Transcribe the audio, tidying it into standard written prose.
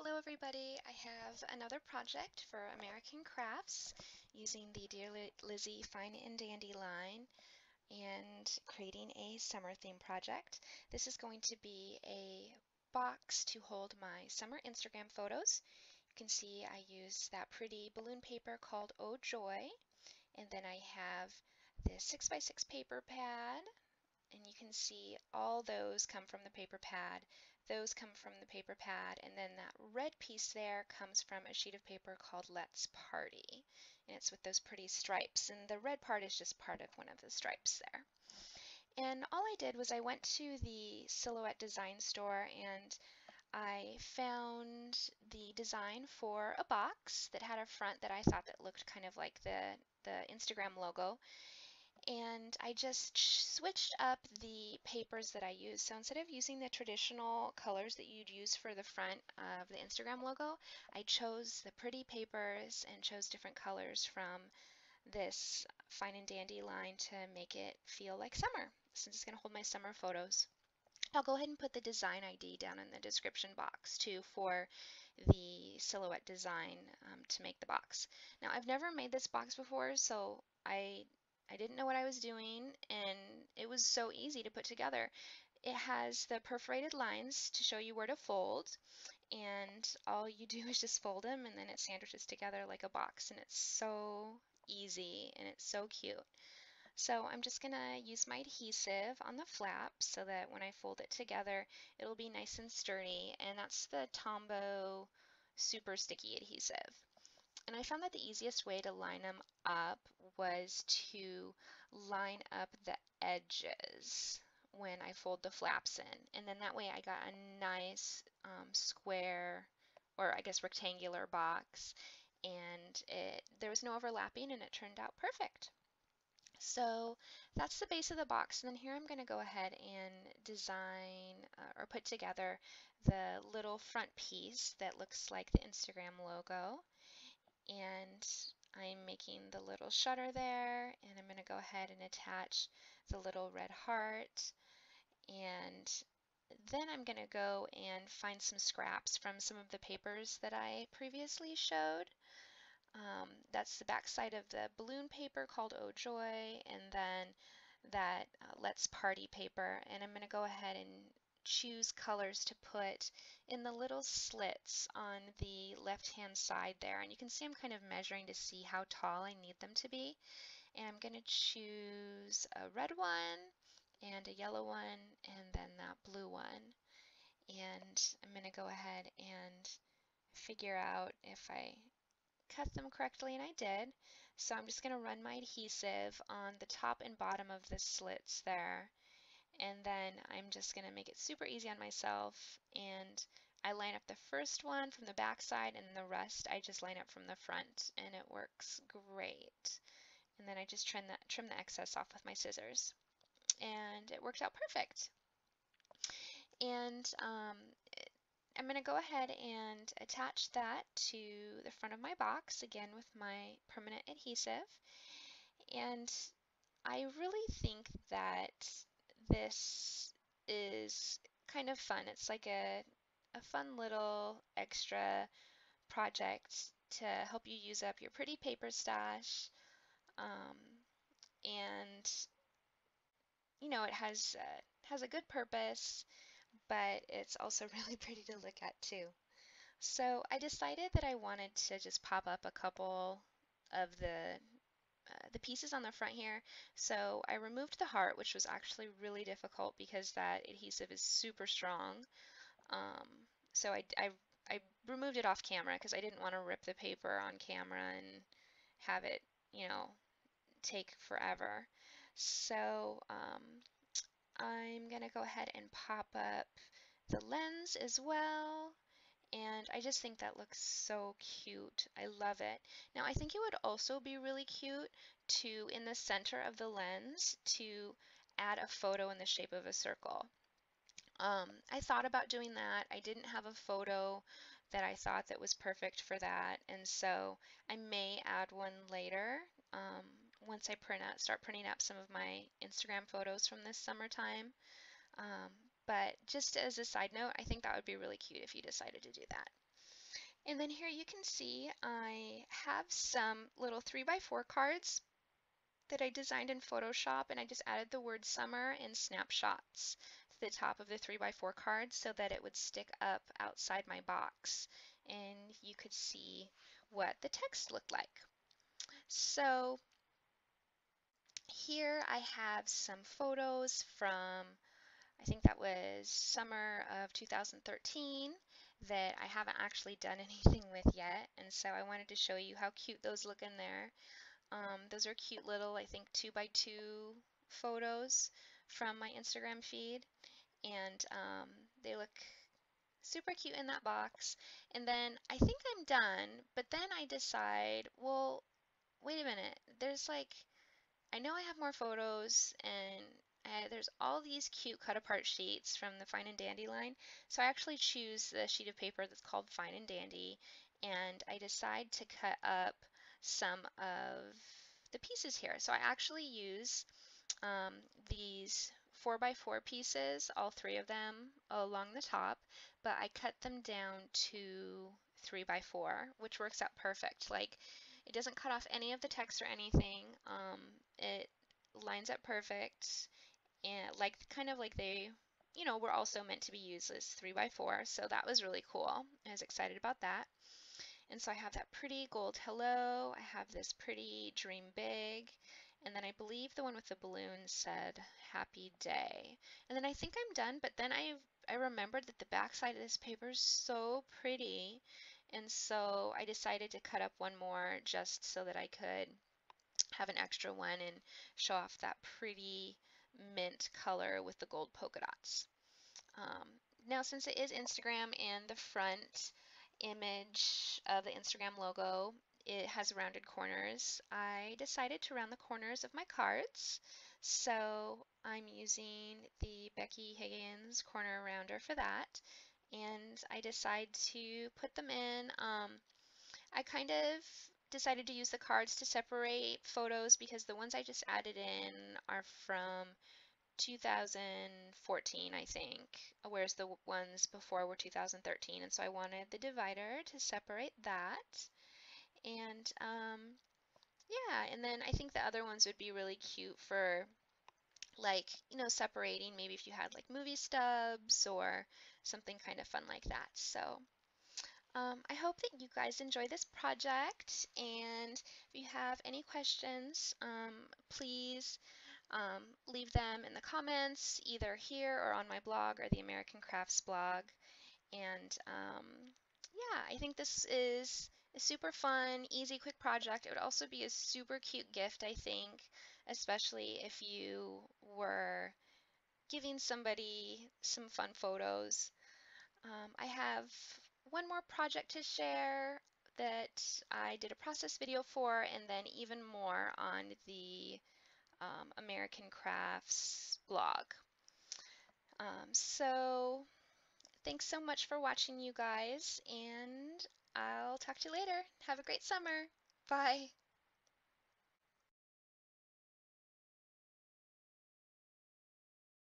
Hello everybody, I have another project for American Crafts using the Dear Lizzy Fine and Dandy line and creating a summer theme project. This is going to be a box to hold my summer Instagram photos. You can see I use that pretty balloon paper called Oh Joy, and then I have this 6x6 paper pad, and you can see all those come from the paper pad. Those come from the paper pad, and then that red piece there comes from a sheet of paper called Let's Party, and it's with those pretty stripes, and the red part is just part of one of the stripes there. And all I did was I went to the Silhouette Design store and I found the design for a box that had a front that I thought that looked kind of like the Instagram logo, and I just switched up the papers that I use. So instead of using the traditional colors that you'd use for the front of the Instagram logo, I chose the pretty papers and chose different colors from this Fine and Dandy line to make it feel like summer, since it's going to hold my summer photos. I'll go ahead and put the design ID down in the description box too for the silhouette design to make the box. Now I've never made this box before, so I didn't know what I was doing, and it was so easy to put together. It has the perforated lines to show you where to fold, and all you do is just fold them and then it sandwiches together like a box, and it's so easy and it's so cute. So I'm just gonna use my adhesive on the flap so that when I fold it together, it'll be nice and sturdy, and that's the Tombow Super Sticky Adhesive. And I found that the easiest way to line them up was to line up the edges when I fold the flaps in. And then that way I got a nice square, or I guess rectangular box, and there was no overlapping and it turned out perfect. So that's the base of the box, and then here I'm going to go ahead and design or put together the little front piece that looks like the Instagram logo. And I'm making the little shutter there, and I'm going to go ahead and attach the little red heart, and then I'm going to go and find some scraps from some of the papers that I previously showed. That's the back side of the balloon paper called Oh Joy, and then that Let's Party paper, and I'm going to go ahead and choose colors to put in the little slits on the left hand side there, and you can see I'm kind of measuring to see how tall I need them to be, and I'm going to choose a red one and a yellow one and then that blue one, and I'm going to go ahead and figure out if I cut them correctly, and I did. So I'm just going to run my adhesive on the top and bottom of the slits there, and then I'm just going to make it super easy on myself, and I line up the first one from the back side, and the rest I just line up from the front, and it works great. And then I just trim the excess off with my scissors, and it worked out perfect. And I'm going to go ahead and attach that to the front of my box, again with my permanent adhesive. And I really think that this is kind of fun. It's like a fun little extra project to help you use up your pretty paper stash. Um, and you know, it has a good purpose, but it's also really pretty to look at too. So I decided that I wanted to just pop up a couple of the pieces on the front here. So I removed the heart, which was actually really difficult because that adhesive is super strong. Um, so I removed it off camera because I didn't want to rip the paper on camera and have it, you know, take forever. So I'm gonna go ahead and pop up the lens as well. And I just think that looks so cute. I love it. Now I think it would also be really cute to, in the center of the lens, to add a photo in the shape of a circle. I thought about doing that. I didn't have a photo that I thought that was perfect for that, and so I may add one later once I start printing up some of my Instagram photos from this summertime. But just as a side note, I think that would be really cute if you decided to do that. And then here you can see I have some little 3x4 cards that I designed in Photoshop, and I just added the word summer and snapshots to the top of the 3x4 card so that it would stick up outside my box and you could see what the text looked like. So here I have some photos from, I think that was summer of 2013, that I haven't actually done anything with yet, and so I wanted to show you how cute those look in there. Those are cute little, I think, 2x2 photos from my Instagram feed, and they look super cute in that box. And then I think I'm done, but then I decide, well, wait a minute, there's like, I know I have more photos, and there's all these cute cut apart sheets from the Fine and Dandy line. So I actually choose the sheet of paper that's called Fine and Dandy, and I decide to cut up some of the pieces here. So I actually use um, these 4x4 pieces, all three of them along the top, but I cut them down to 3x4, which works out perfect. Like, it doesn't cut off any of the text or anything. It lines up perfect, and like kind of like they, were also meant to be used as 3x4. So that was really cool. I was excited about that. And so I have that pretty gold hello, I have this pretty dream big, and then I believe the one with the balloon said happy day. And then I think I'm done, but then I remembered that the back side of this paper is so pretty, and so I decided to cut up one more just so that I could have an extra one and show off that pretty mint color with the gold polka dots. Um, Now, since it is Instagram and the front image of the Instagram logo, it has rounded corners, I decided to round the corners of my cards. So I'm using the Becky Higgins corner rounder for that. And I decide to put them in. I kind of decided to use the cards to separate photos because the ones I just added in are from 2014, I think, whereas the ones before were 2013, and so I wanted the divider to separate that. And yeah, and then I think the other ones would be really cute for like, separating maybe if you had like movie stubs or something kind of fun like that. So I hope that you guys enjoy this project, and if you have any questions, please leave them in the comments, either here or on my blog or the American Crafts blog. And yeah, I think this is a super fun, easy, quick project. It would also be a super cute gift, I think, especially if you were giving somebody some fun photos. I have one more project to share that I did a process video for, and then even more on the American Crafts blog. So thanks so much for watching, you guys, and I'll talk to you later. Have a great summer. Bye.